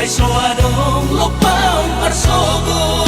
soadong lupang arsogo.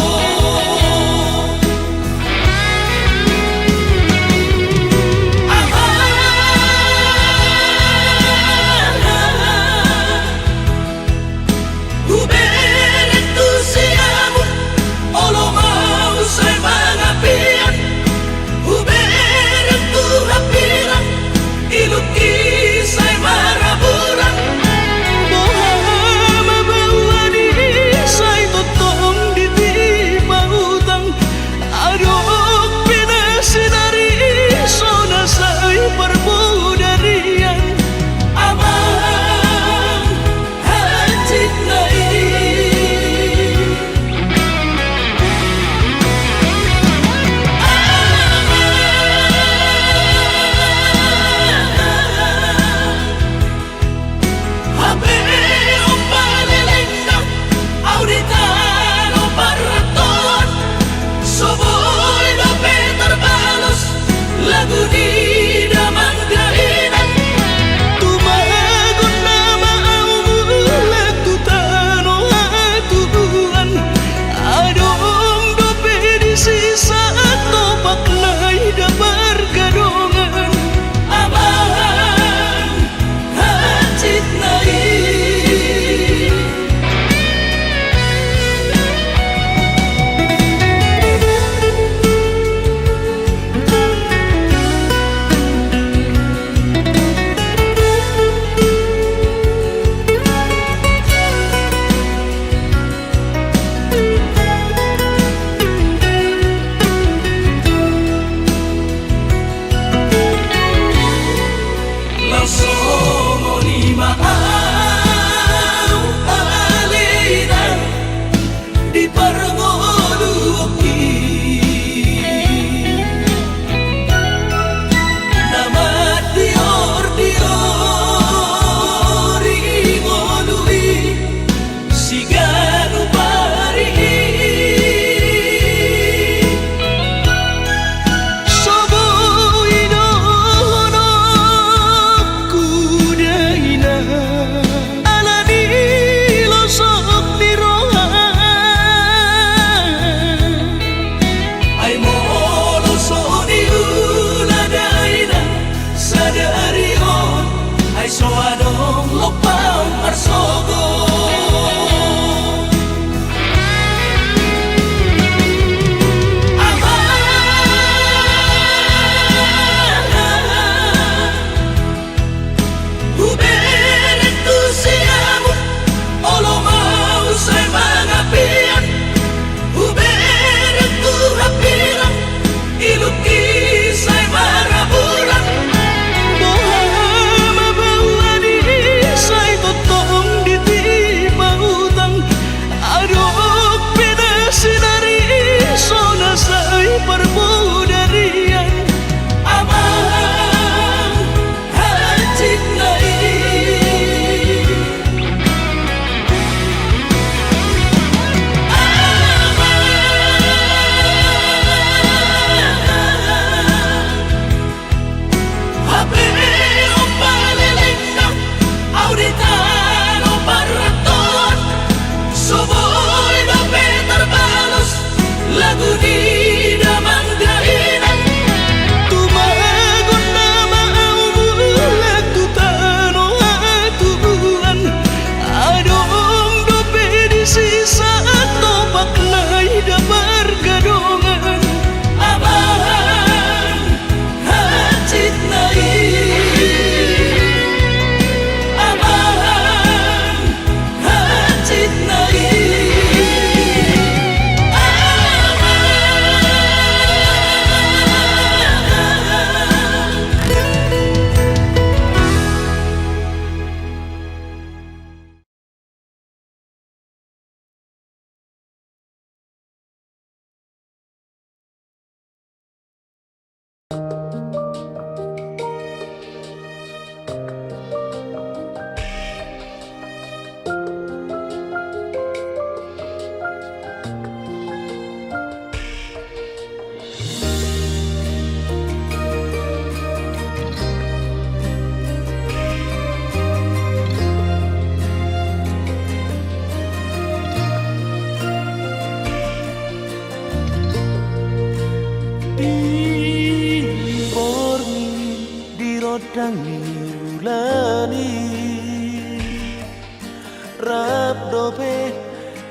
dope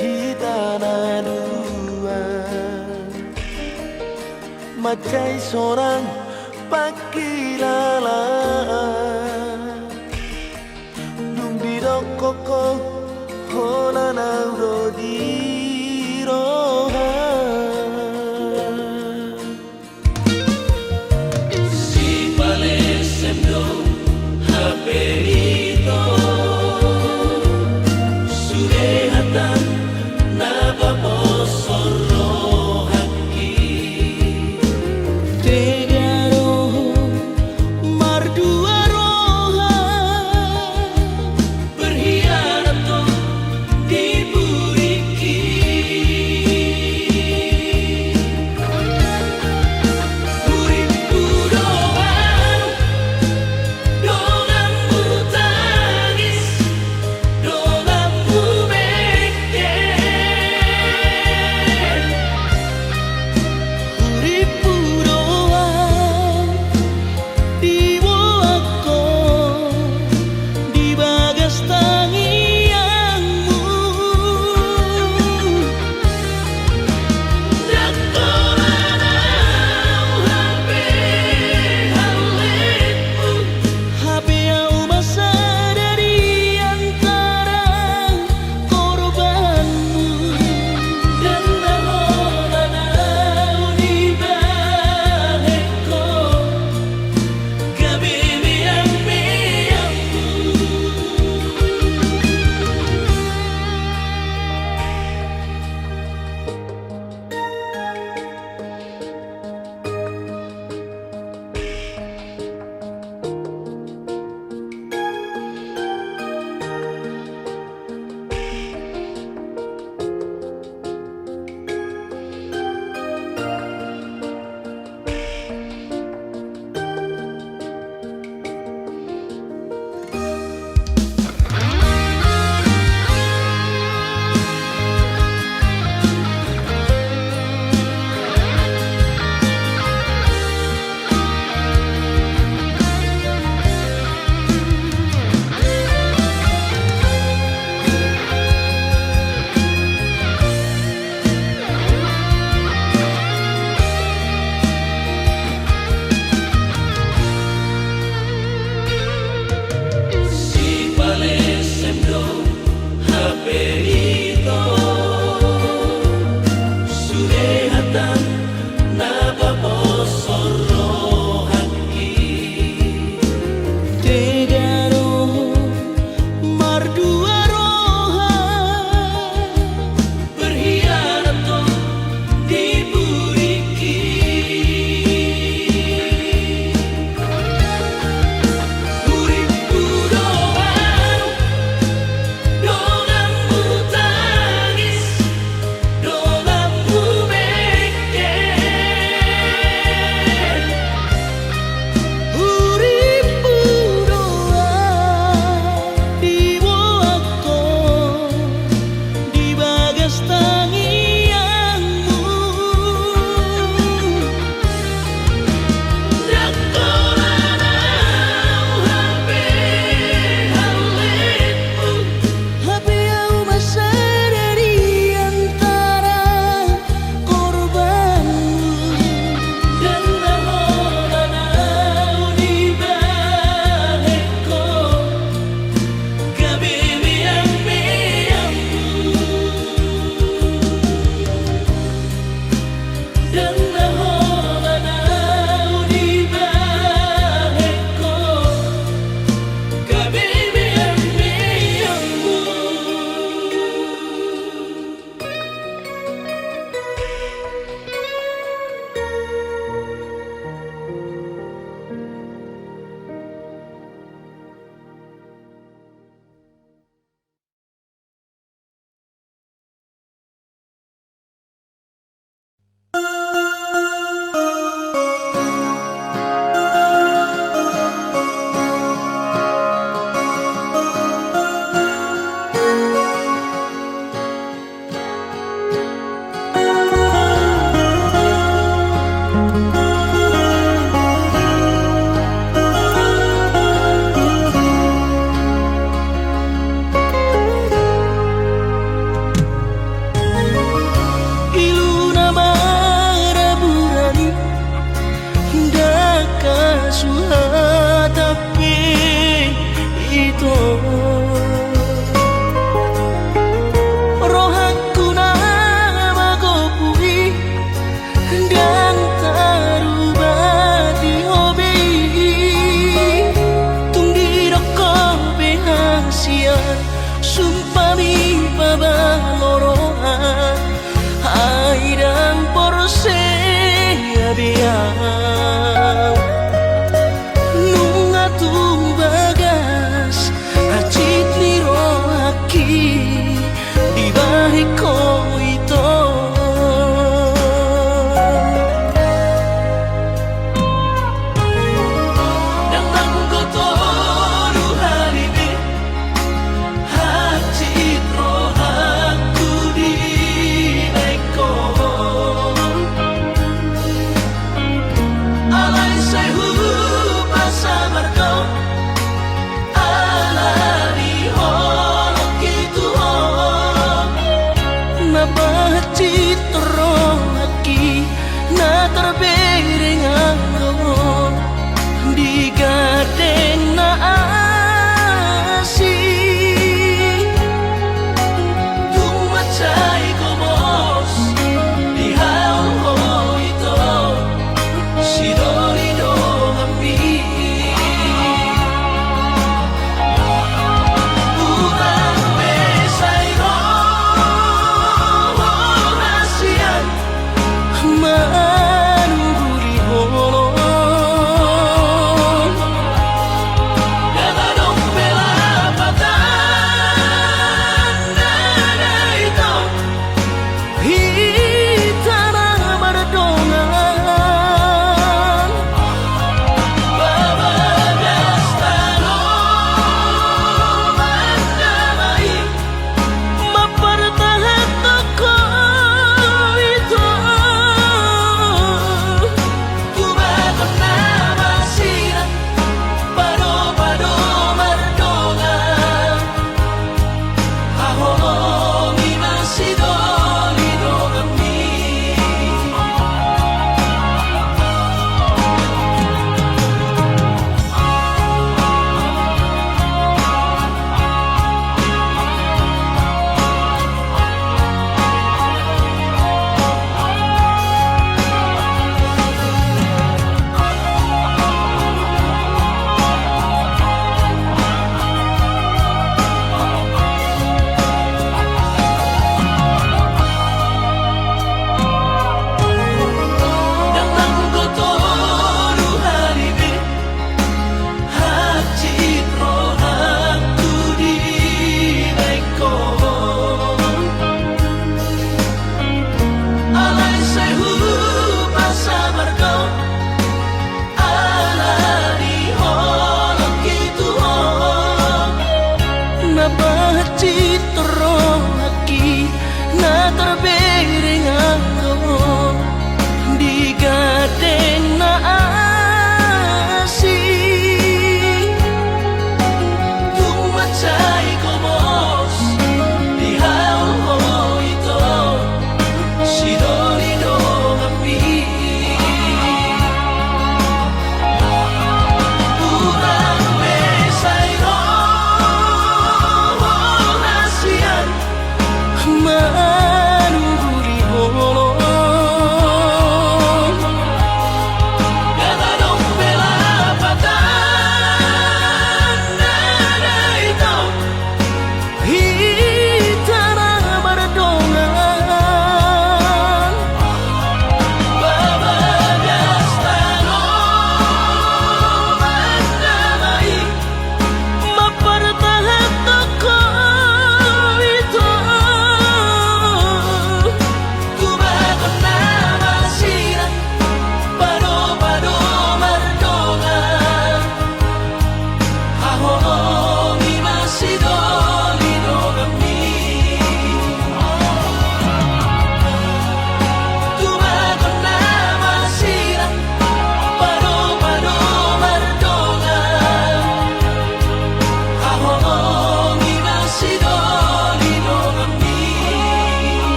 hitana dua macai seorang pakilala dung bidok koko hona nauro diroha Si pale semdo haperito surehatan nababosoro haki Tegaro mardua roha berkhianat diburiki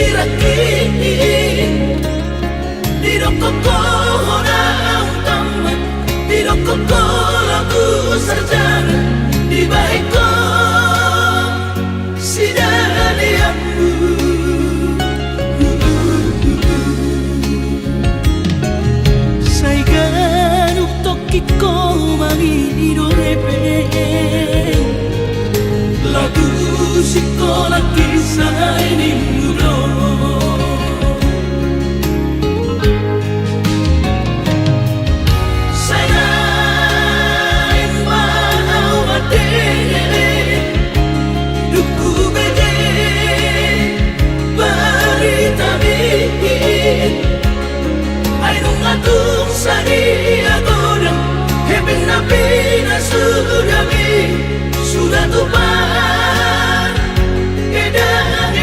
Irakin Dirokoko orang tamat Dirokoko lagu sarjana Dibahiko sidaliamu Saigan ukitoko maniro rebe Lagu sekolah kisah ini muro Sayang mau adere Duku bede Berita bikin Ayo ngatung sari agodang Heben nabi na sudah tumpah Edang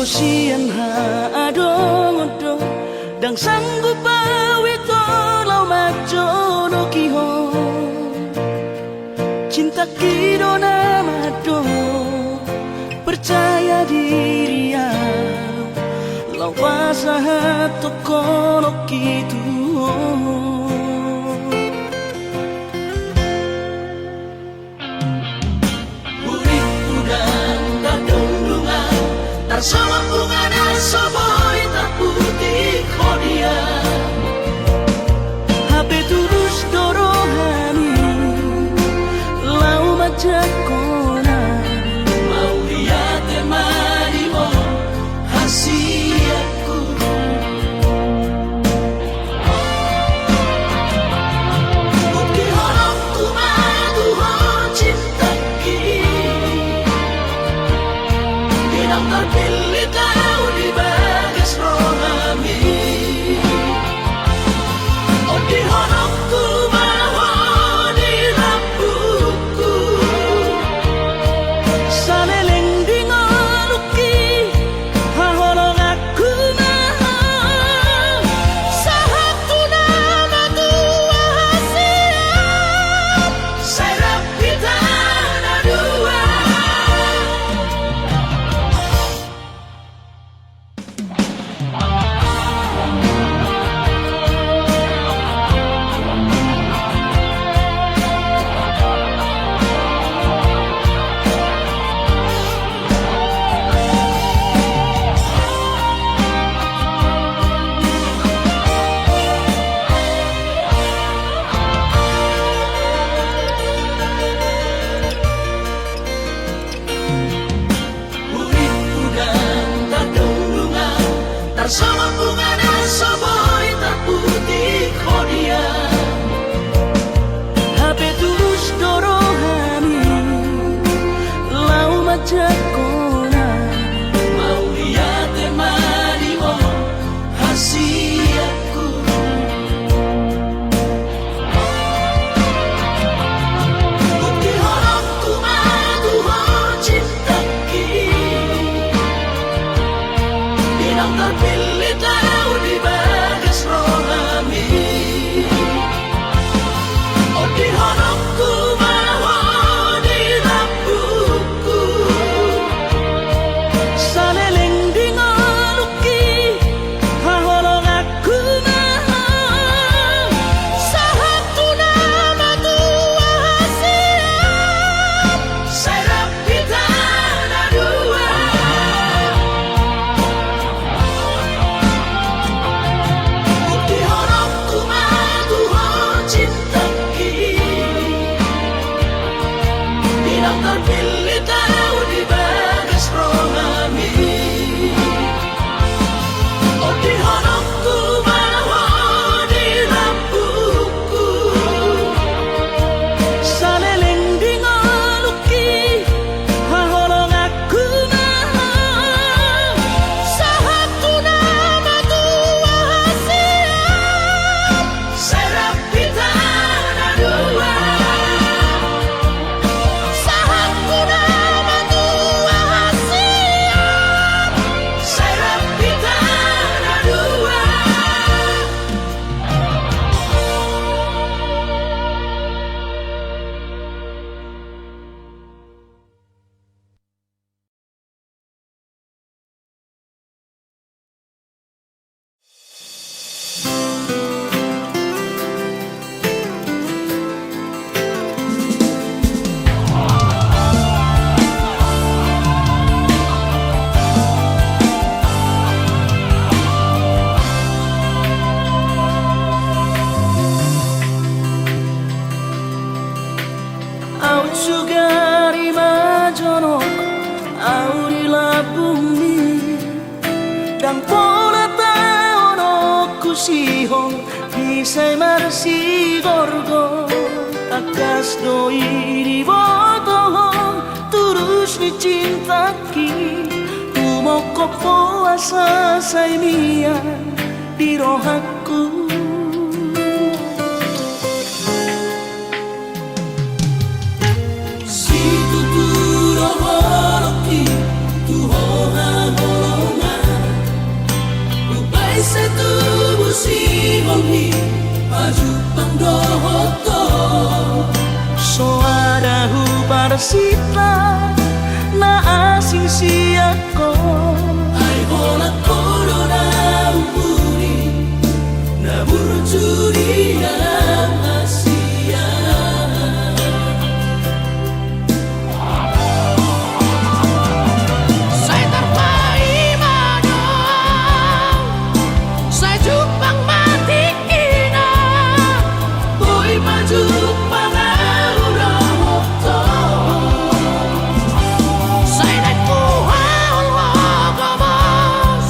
sian adong odo dang sanggup bawi tolong majono kihon cinta kidona mado percaya diri ya lawasa tokono kitu sama bunga nasa boy tak putih kodia HP terus dorohani lau majakona mau lihat temani oh hasiaku bukti horongku madu oh cinta kini Inang terpilih tahu di bagas rohami Oh di honokku bahwa di rambutku saleleng di ngoluki haholong aku mahal sahatu nama tua hasiat Saya rapi tanah dua sama bunga nasa boy tak putih kodia HP terus dorohani lau majakona mau lihat temani oh hasiaku bukti horongku madu oh cinta kini Inang terpilih tahu di bagas rohami Oh di honokku bahwa di rambutku saleleng di ngoluki haholong aku mahal sahatu nama tua hasiat Saya rapi tanah dua Bukti horongku madu oh cinta kini Inang terpilih tahu di bagas rohami Oh di honokku bahwa di rambutku saleleng di ngoluki haholong aku mahal sahatu nama tua hasiat Saya rapi tanah dua sahatu nama tua hasiat Saya rapi tanah dua au sugari majonok au di labumi dan pola taono kusihong bisay marsi gorgo akas doi di boto turus ni cintaki tumoko puasa say mia di rohaku Si tuturo horoki tu hoha holonga maju pandohoto Soadahu parsita na asing siyako ay hola corona umuri na burjuri ang Asia Saya terpaimano Saya jupang mati ina boy maju pandohoto Saya naik kuhal wagabas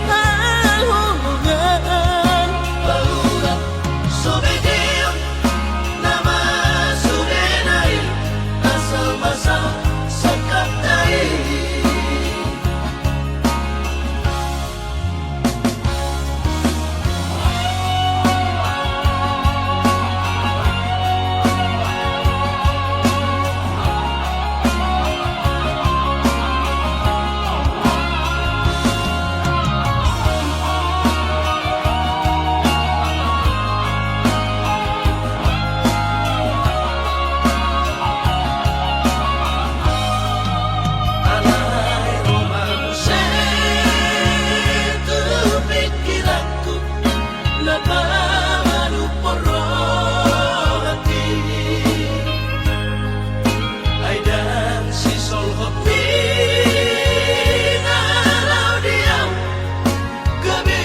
hahongan Baura Sobedeon Nama Sudenai Asal masa Sakatai Alay romano Sentu pikiranku Napamanu porrohati Aidan si solhoti Nalau diam Gabi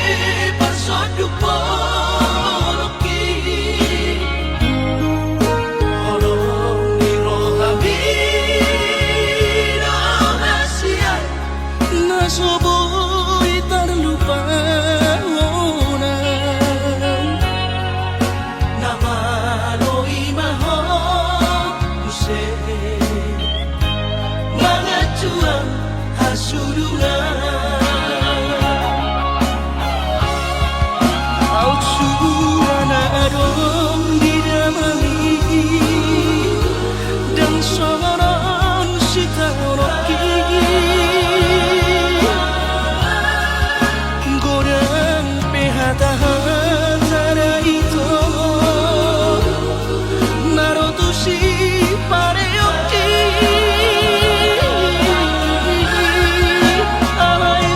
persoduk poloki Holong di rohami Rahasia nasoboy terlupa Nama loi maho Use Mga cuang Hasudungan Autsuana adong didamai dan soron sitaroki godang pehata-hata itu narotusi pareoki alai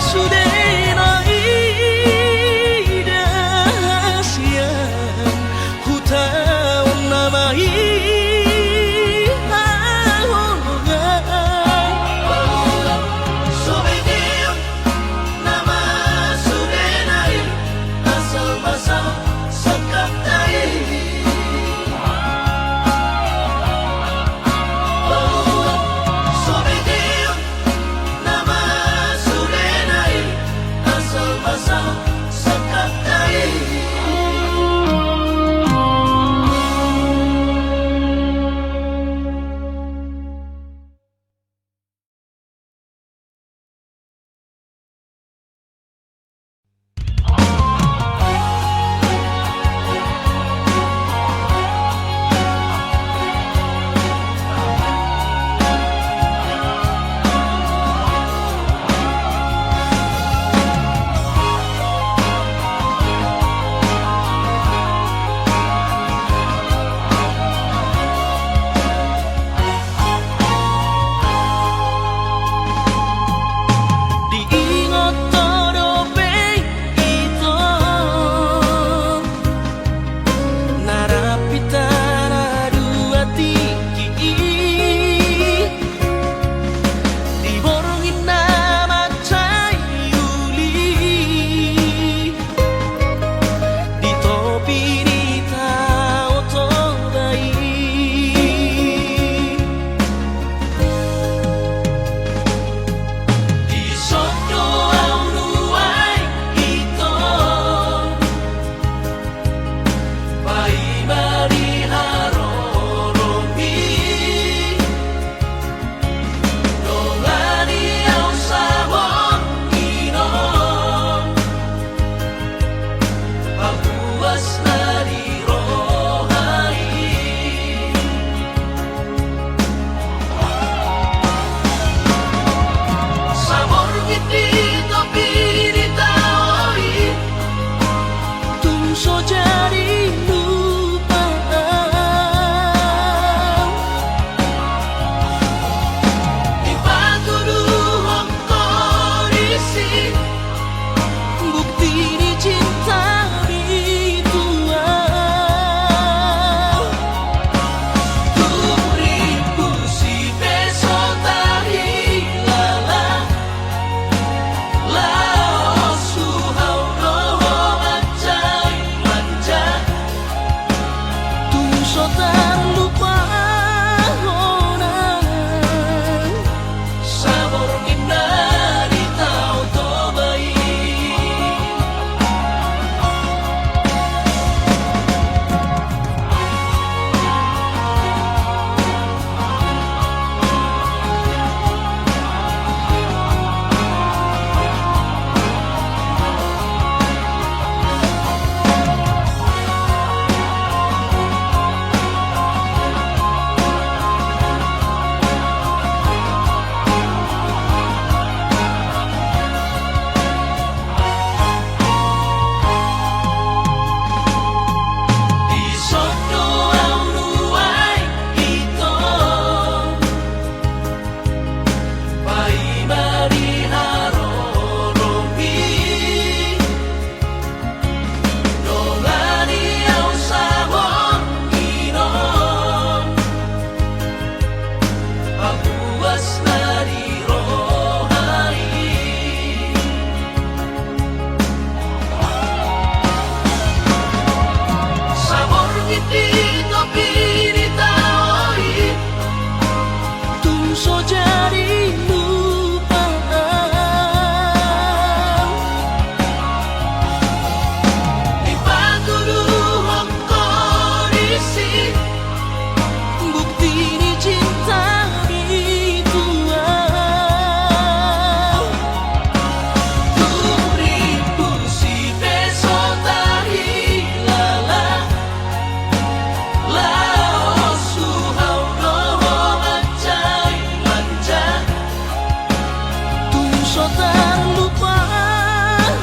so terlupa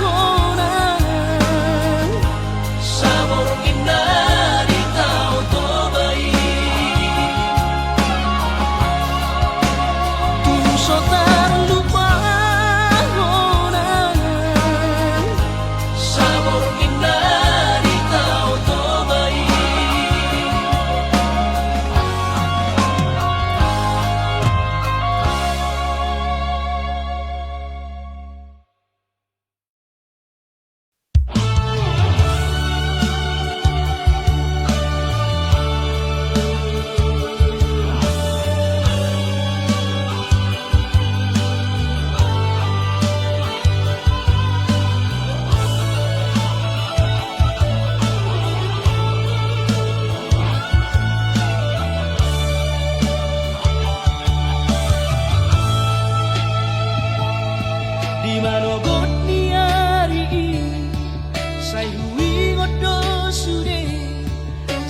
orang Sabor indah di tau tobai Tuh so terlupa orang Sabor indah di tau tobai Di manogot ni ari Say hui ngodo sude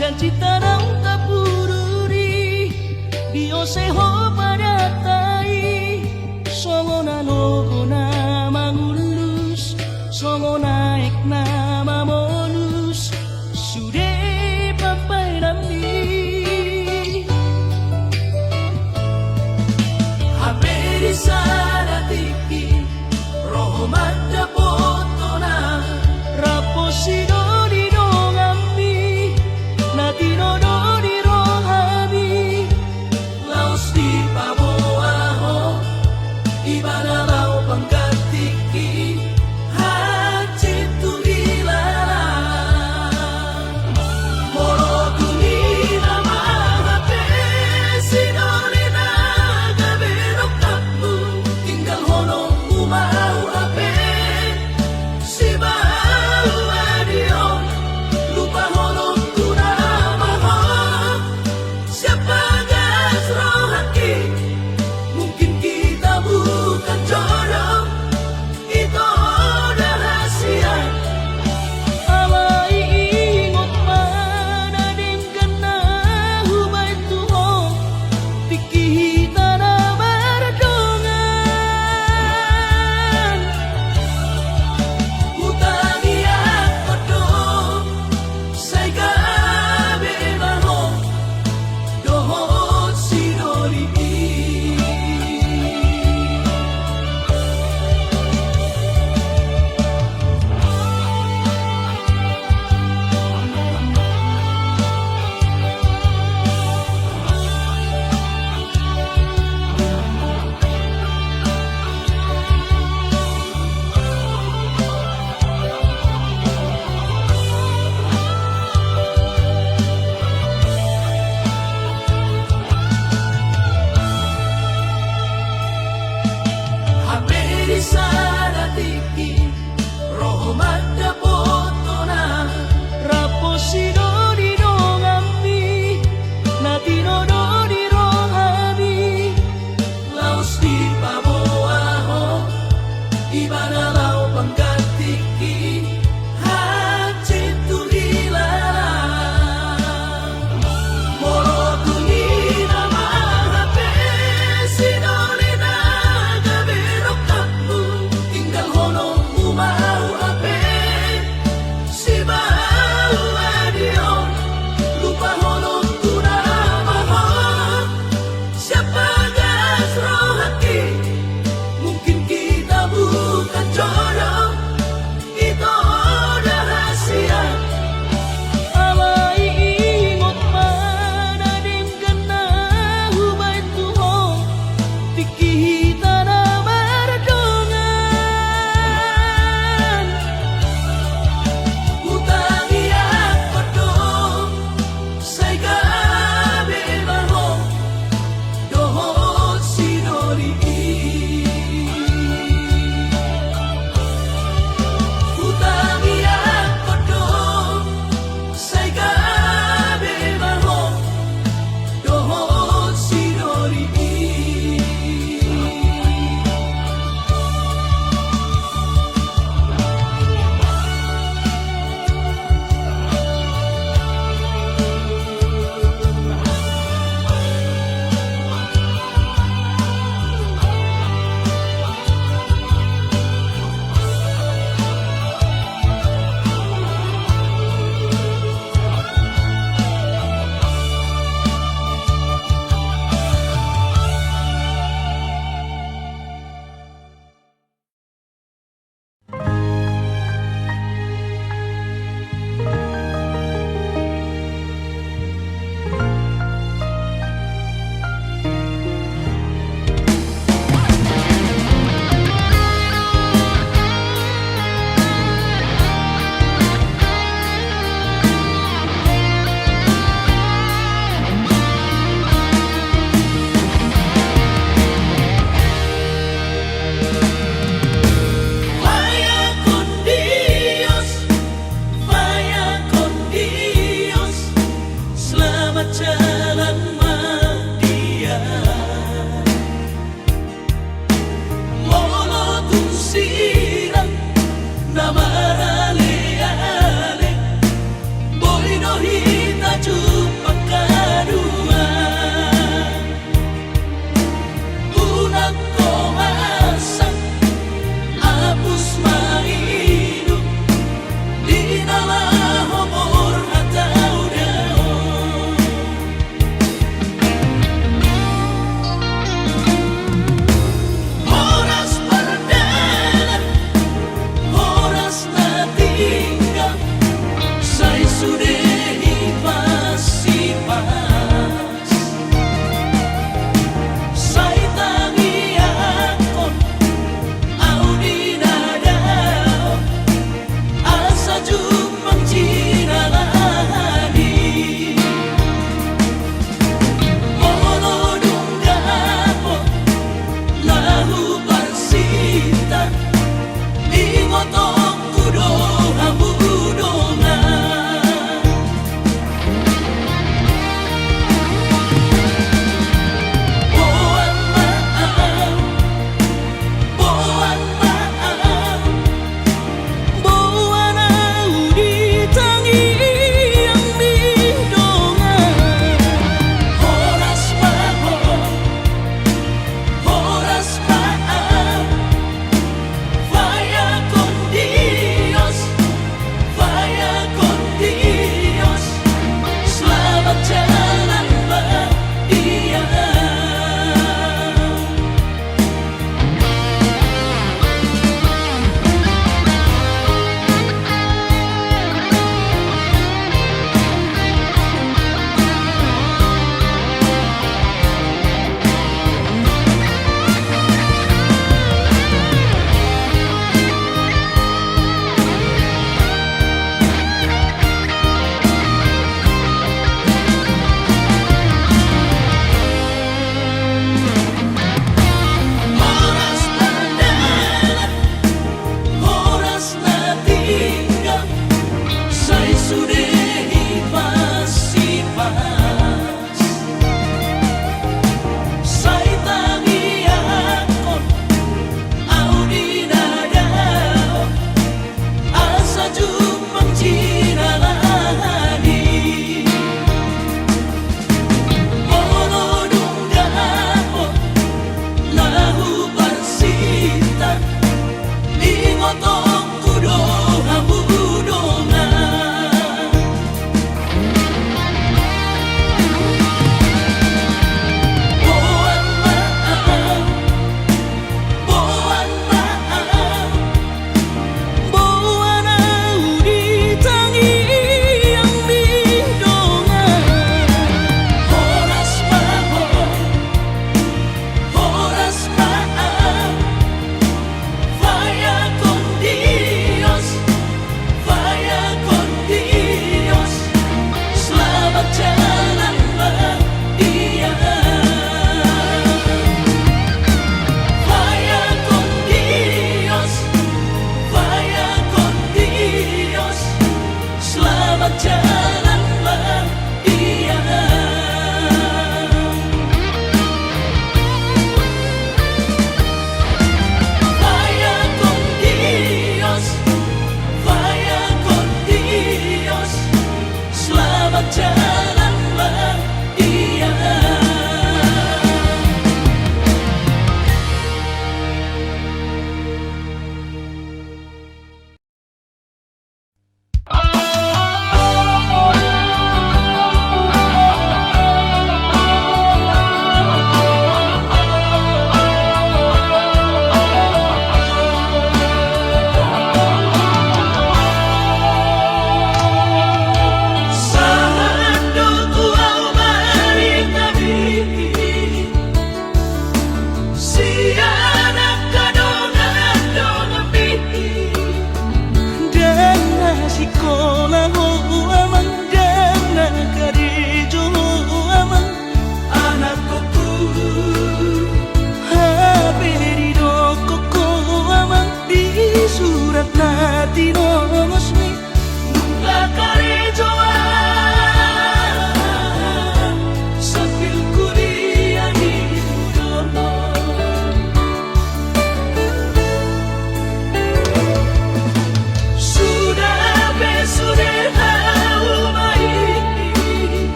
Janji tanang kapururi Dio seho pada tai Songo na logo na mangulus Songo naik na mamolus Sude papai nami Haberi saratiki Roho mata potona Raposino di dongami Natino do di rohami Laos di paboaho Ibana lau pangkatiki Haji tu ilala Moro dunina mahape Sinonina gaberok tapu Tinggal honong umau ape Si bau adion Lupa honong tunamaho Siapa gas rohaki Mungkin kita bukan jodoh Itu rahasia Awai ingot mana dengan hubay tuho Dikita na berdongan Utangi ako doon Sa'y gabi maho Doon sinolibig Haberi saratiki Roho mata potona Raposino di dongami Natino do di rohami Laos di paboaho Ibana lau pangkatiki Haji tu ilala Moro dunina mahape Sinonina gaberok tapu Tinggal honong umau ape Si bau adion Lupa honong tunamaho Siapa gas rohaki Mungkin kita bukan jodoh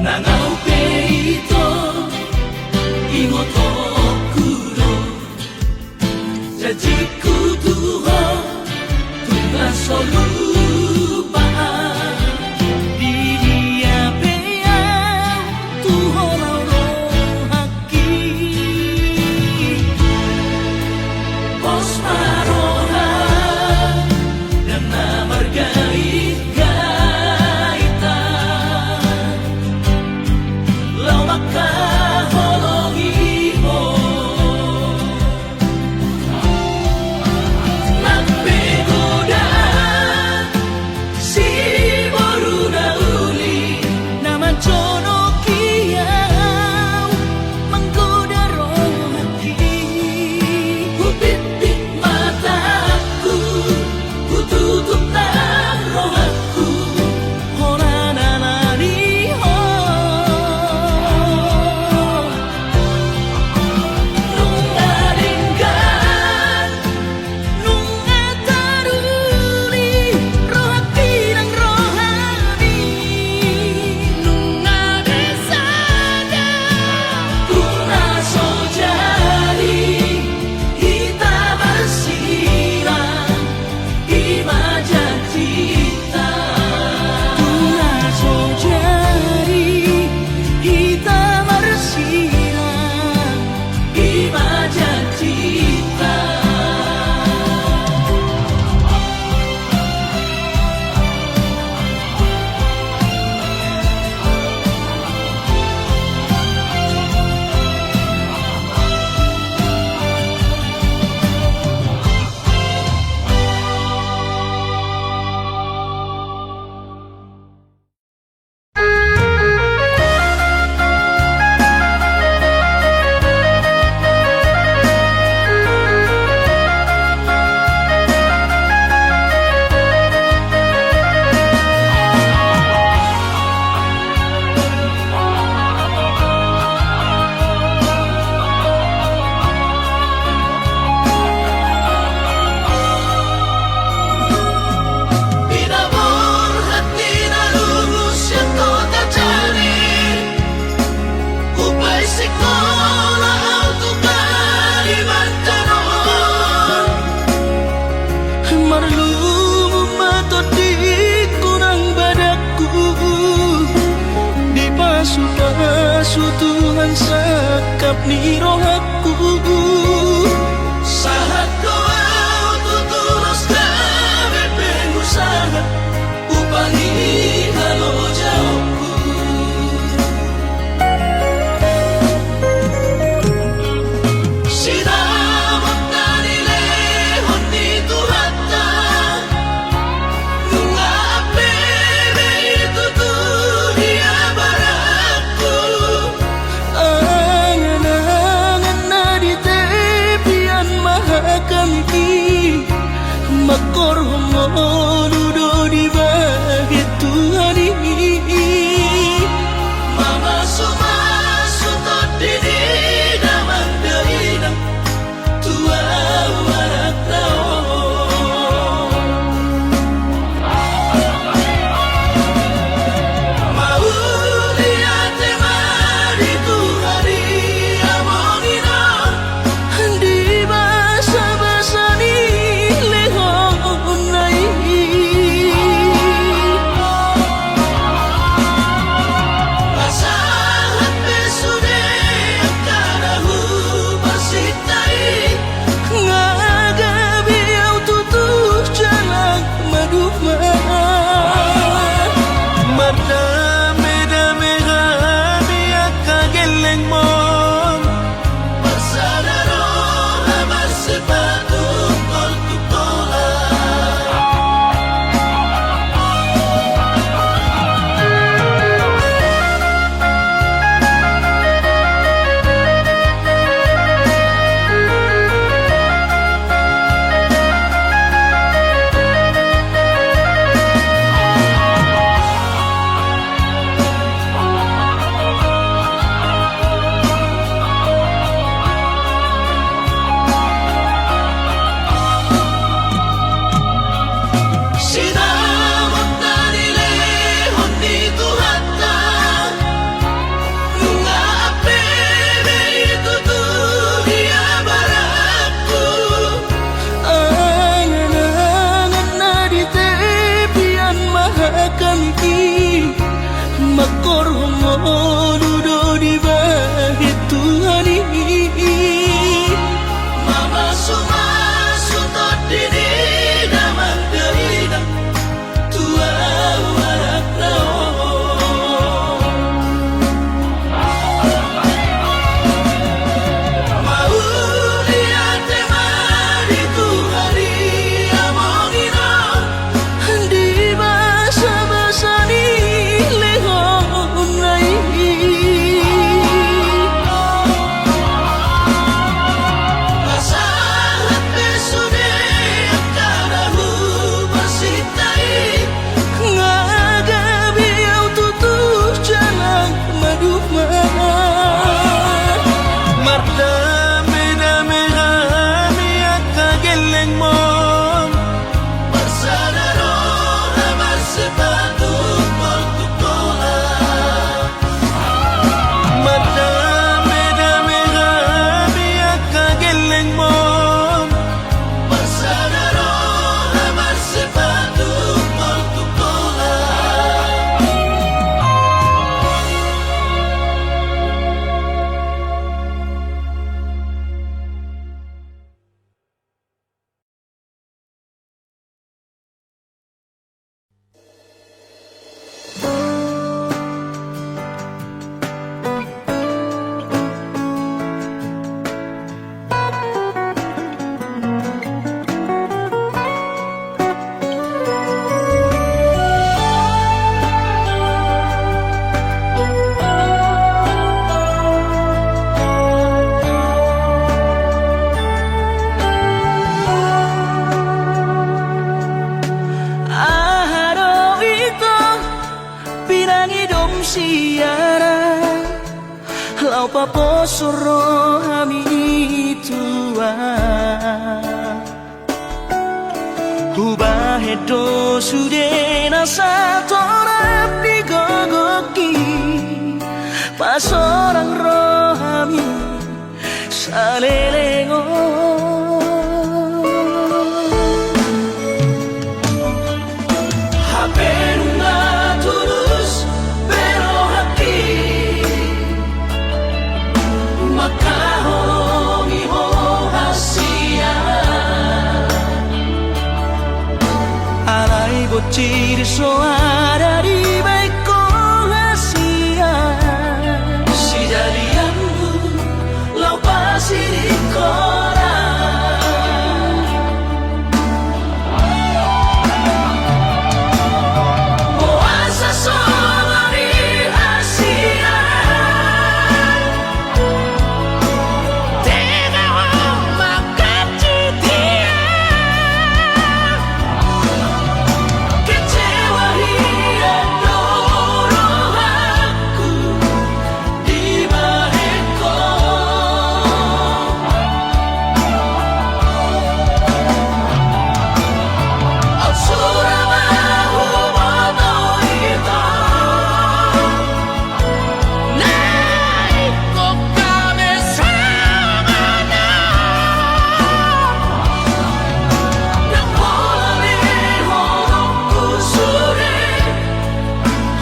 Nangau peito Ingoto kuro Janjiku Tuhan Tunggu solupa Di dia beyang Tuhan Allah haki Pos marona Dan namargait-gaitan Lau makaholongi mo Nagpegoda Si Boruna uli Naman jono kiyaw Menggoda roh hati Kupipit mataku Ku tutup na rohaku Hora nanari ho Nung naringgan Nung ataruli Roh hati ng rohani Nung nadesada Punaso jari Kita bersiram Imaja cita Punaso jari Kita bersiram Imaja cita Pinabor hati na lulus yang kau tak cari Upay sekolah auto Kalimantan Marlumu mato di kurang badaku Di pasu-pasu Tuhan sakap ni rohaku Sahat kau auto tulus kami pengusaha Upangi halo jauhku Sinamot na nilehon ni Tuhata Nung apebe itu dunia barakku Angan-angan na di dudo di bahit Tuhan ini. Mama suma sutot dini damang derida tua warak nao. Mau lihat temari Tuhari amongina Di basa-basa ni lehon nai. Masahat besone akarahu masitai. Ngagabi au tutup jalan maduma. Mardame-dame kami akageleng mo. Bersadaro amar sepatu portukola. Mardame-dame kami akageleng mo. Bersadaro amar sepatu portukola. Aharo ito pinangidom siara. Lau paposoro hami tua. Hubahedo sudena satorap di gogoki. Pas orang rohami salelengo. Hapenuna tulus pero hati. Makahongi ho hasia. Alay bocil soara di baiko hasia. Si jadianmu lau pasiri kora. Puasa solari hasia. Tega makaci dia. Kecewa hidup dorohaku di baheko. Suramahu bodo hitam. Naik kok kami samana. Nang holali holokku suri,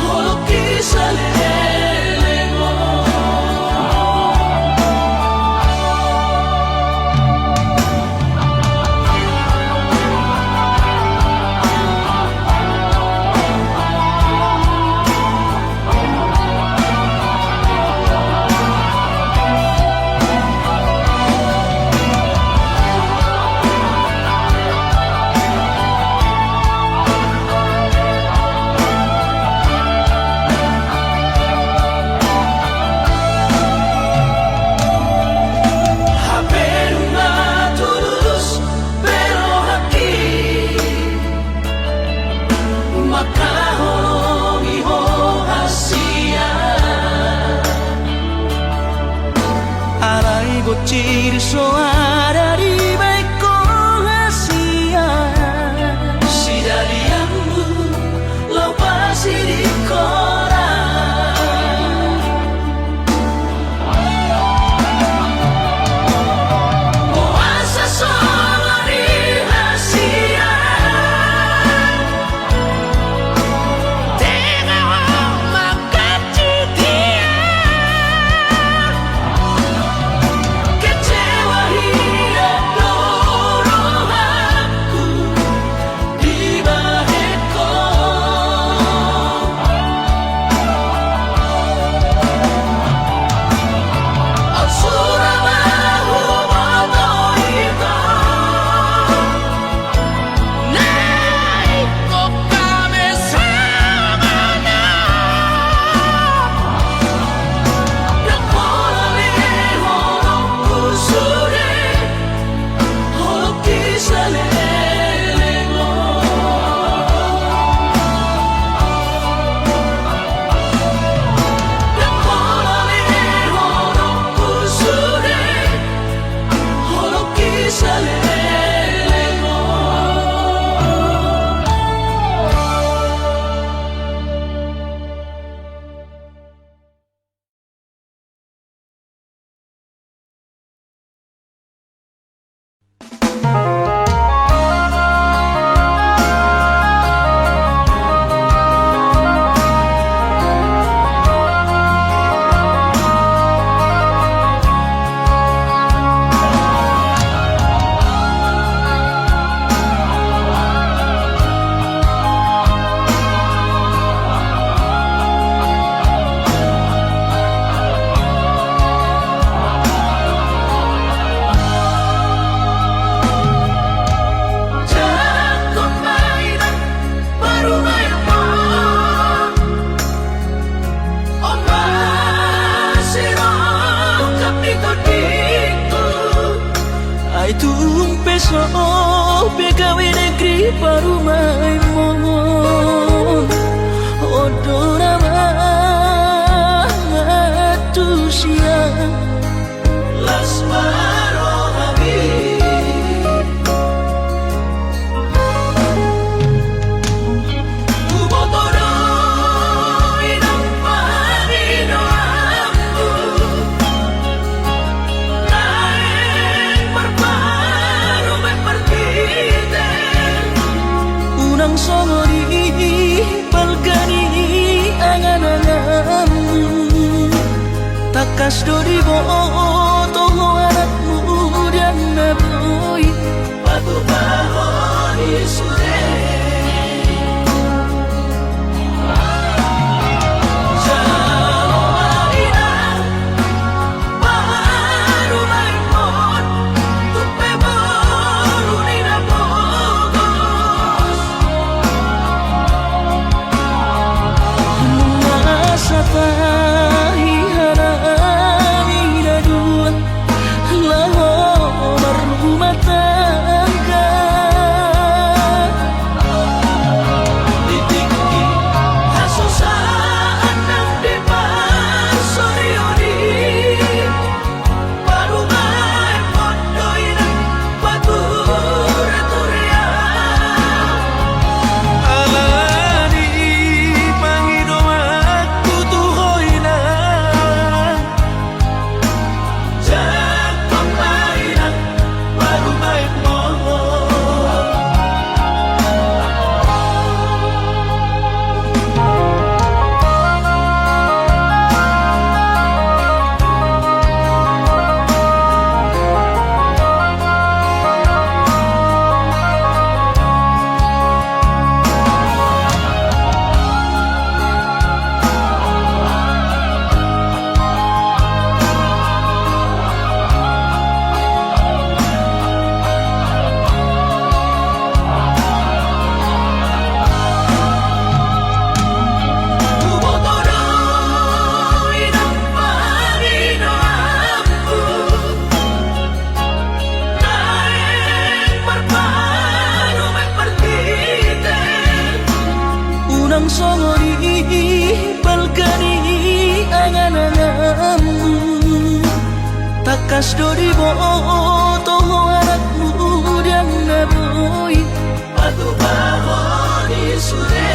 holoki salelengo. Hapenuna tulus pero hati. Makahongi ho hasia. Alay bocil soara di baiko hasia. Si jadianmu lau pasiri kora. Puasa solari hasia. Tega makaci dia. tung peso pegawai negeri parumai mon odora tu siang Las Maronabi Kubotoro inang panino aku Naeng berparu mempertite unang somori balkani angan-anganmu takas dori boto anakmu dan naboy Batu bahoni sude Jalomaina Baru maimon Tupe boru nina bogos masa tahi harami dua laho berumah tangga Ditinggi Hasusaan ng di pasorioni Baru maimon Doy ng batura-turya alani Panginoon tutuhoy na Jangan pemainan baru main mohon Kubotoro inang panino aku Naeng berparu mempertite unang somori balkani angan-anganmu takas dori boto anakmu dan naboy Batu bahoni sude